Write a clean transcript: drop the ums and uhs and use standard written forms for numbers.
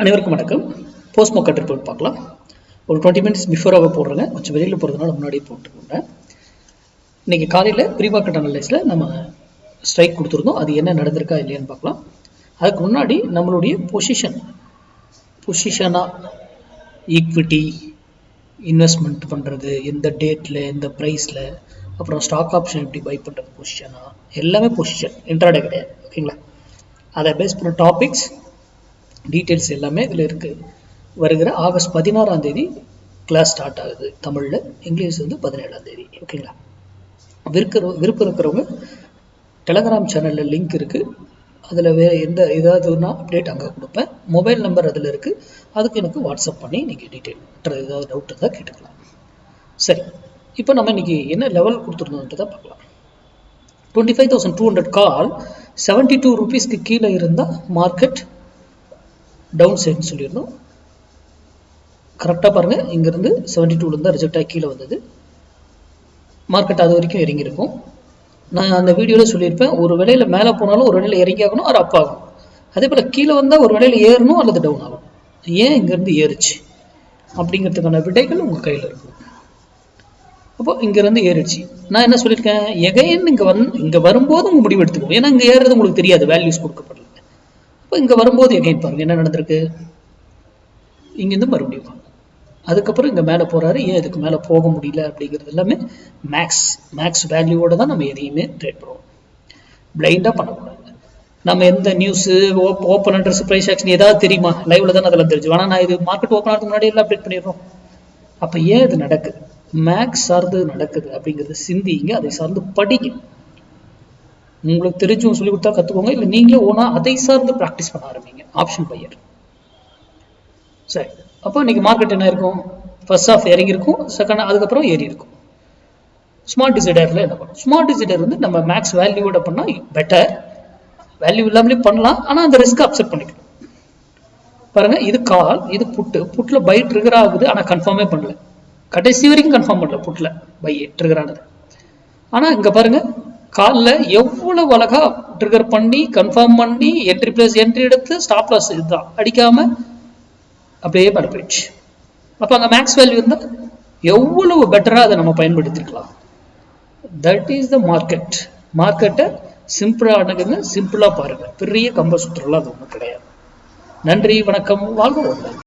அனைவருக்கும் வணக்கம். Post market report பார்க்கலாம். ஒரு 20 மினிட்ஸ் பிஃபோராக போடுறேங்க. கொஞ்சம் வெளியில் போகிறதுனால முன்னாடியே போட்டுக்கோங்க. இன்றைக்கி காலையில் ப்ரீ மார்க்கெட் அனலைஸில் நம்ம ஸ்ட்ரைக் கொடுத்துருந்தோம். அது என்ன நடந்திருக்கா இல்லையான்னு பார்க்கலாம். அதுக்கு முன்னாடி நம்மளுடைய பொசிஷனாக ஈக்விட்டி இன்வெஸ்ட்மெண்ட் பண்ணுறது, எந்த டேட்டில் எந்த ப்ரைஸில், அப்புறம் ஸ்டாக் ஆப்ஷன் எப்படி பை பண்ணுறது, பொசிஷனாக எல்லாமே பொசிஷன், இன்ட்ராடே கிடையாது. ஓகேங்களா? அதை பேஸ் பண்ண டாபிக்ஸ் டீட்டெயில்ஸ் எல்லாமே இதில் இருக்குது. வருகிற ஆகஸ்ட் 16 கிளாஸ் ஸ்டார்ட் ஆகுது. தமிழில், இங்கிலீஷ் 17. ஓகேங்களா? விருப்பம் இருக்கிறவங்க டெலகிராம் சேனலில் லிங்க் இருக்குது. அதில் ஏதாவதுனா அப்டேட் அங்கே கொடுப்பேன். மொபைல் நம்பர் அதில் இருக்குது. அதுக்கு எனக்கு வாட்ஸ்அப் பண்ணி நீங்கள் டீட்டெயில் ஏதாவது டவுட் இருந்தால் கேட்டுக்கலாம். சரி, இப்போ நம்ம இன்றைக்கி என்ன லெவல் கொடுத்துருந்தோன்ட்டு தான் பார்க்கலாம். 25,200 கால் 72 ரூபீஸ்க்கு கீழே இருந்தால் மார்க்கெட் டவுன் சைடுன்னு சொல்லியிருந்தோம். கரெக்டாக பாருங்கள், இங்கேருந்து 72 தான் ரிஜெக்ட் ஆகி கீழே வந்தது. மார்க்கெட் அது வரைக்கும் இறங்கியிருக்கும். நான் அந்த வீடியோவில் சொல்லியிருப்பேன், ஒரு வேளையில் மேலே போனாலும் ஒரு வேளையில் இறங்கி ஆகணும், அது அப் ஆகணும். அதே போல் கீழே வந்தால் ஒரு வேளையில் ஏறணும் அல்லது டவுன் ஆகணும். ஏன் இங்கேருந்து ஏறிச்சு அப்படிங்கிறதுக்கான விடைகள் உங்கள் கையில் இருக்கும். அப்போ இங்கேருந்து ஏறிடுச்சு. நான் என்ன சொல்லியிருக்கேன், எகைன் இங்கே வரும்போது உங்கள் முடிவு எடுத்துக்கோங்க. ஏன்னா இங்கே ஏறுறது உங்களுக்கு தெரியாது, வேல்யூஸ் கொடுக்கப்படல. இப்போ இங்கே வரும்போது எகைன் பாருங்கள் என்ன நடந்திருக்கு. இங்கேருந்து மறுபடியும் அதுக்கப்புறம் இங்கே மேலே போகிறாரு. ஏன் இதுக்கு மேலே போக முடியல அப்படிங்கிறது எல்லாமே மேக்ஸ் வேல்யூவோட தான் நம்ம எதையுமே ட்ரேட் பண்ணுவோம். பிளைண்டாக பண்ணக்கூடாது. நம்ம எந்த news open interest price action ஏதாவது தெரியுமா? லைவ்ல தானே அதெல்லாம் தெரிஞ்சு. ஆனால் நான் இது மார்க்கெட் ஓப்பன் ஆகிறதுக்கு முன்னாடி எல்லாம் அப்டேட் பண்ணிடுறோம். அப்போ ஏன் இது நடக்குது, மேக்ஸ் சார்ந்து நடக்குது அப்படிங்கிறது சிந்திங்க, அதை சார்ந்து படிங்க. உங்களுக்கு தெரிஞ்சும் சொல்லி கொடுத்தா கற்றுக்கோங்க, இல்லை நீங்களே ஓனா அதை சார்ந்து ப்ராக்டிஸ் பண்ண ஆரம்பிங்க. Option pier. சரி, அப்போ இன்னைக்கு மார்க்கெட் என்ன இருக்கும், ஃபர்ஸ்ட் ஆஃப் இறங்கி இருக்கும், செகண்ட் அதுக்கப்புறம் ஏறி இருக்கும். ஸ்மார்ட் டிசைடரில் என்ன பண்ணும், ஸ்மார்ட் டிசைடர் நம்ம மேக்ஸ் வேல்யூவோட பண்ணால் பெட்டர். வேல்யூ இல்லாமலே பண்ணலாம், ஆனால் அந்த ரிஸ்க் அப்செட் பண்ணிக்கணும். பாருங்க, இது கால், இது புட்டில் பை ட்ரிகர் ஆகுது, ஆனால் கன்ஃபார்மே பண்ணல. கடைசி வரைக்கும் கன்ஃபார்ம் பண்ணல புட்டில் பை ட்ரிகர் ஆனது. ஆனால் இங்கே பாருங்க, காலில் எவ்வளவு அழகா ட்ரிகர் பண்ணி கன்ஃபார்ம் பண்ணி என்ட்ரி பிளஸ் என்ட்ரி எடுத்து ஸ்டாப் லாஸ் இதுதான் அடிக்காம அப்படியே மேலே போயிடுச்சு. அப்போ அங்கே மேக்ஸ் வேல்யூ இருந்தால் எவ்வளவு பெட்டராக அதை நம்ம பயன்படுத்திருக்கலாம். தட் இஸ் த மார்க்கெட்டை சிம்பிளாக அணுகுங்க, சிம்பிளாக பாருங்க. பெரிய கம்ப சுற்றுலாம் அது ஒன்றும் கிடையாது. நன்றி, வணக்கம், வாழ்க வளமுடன்.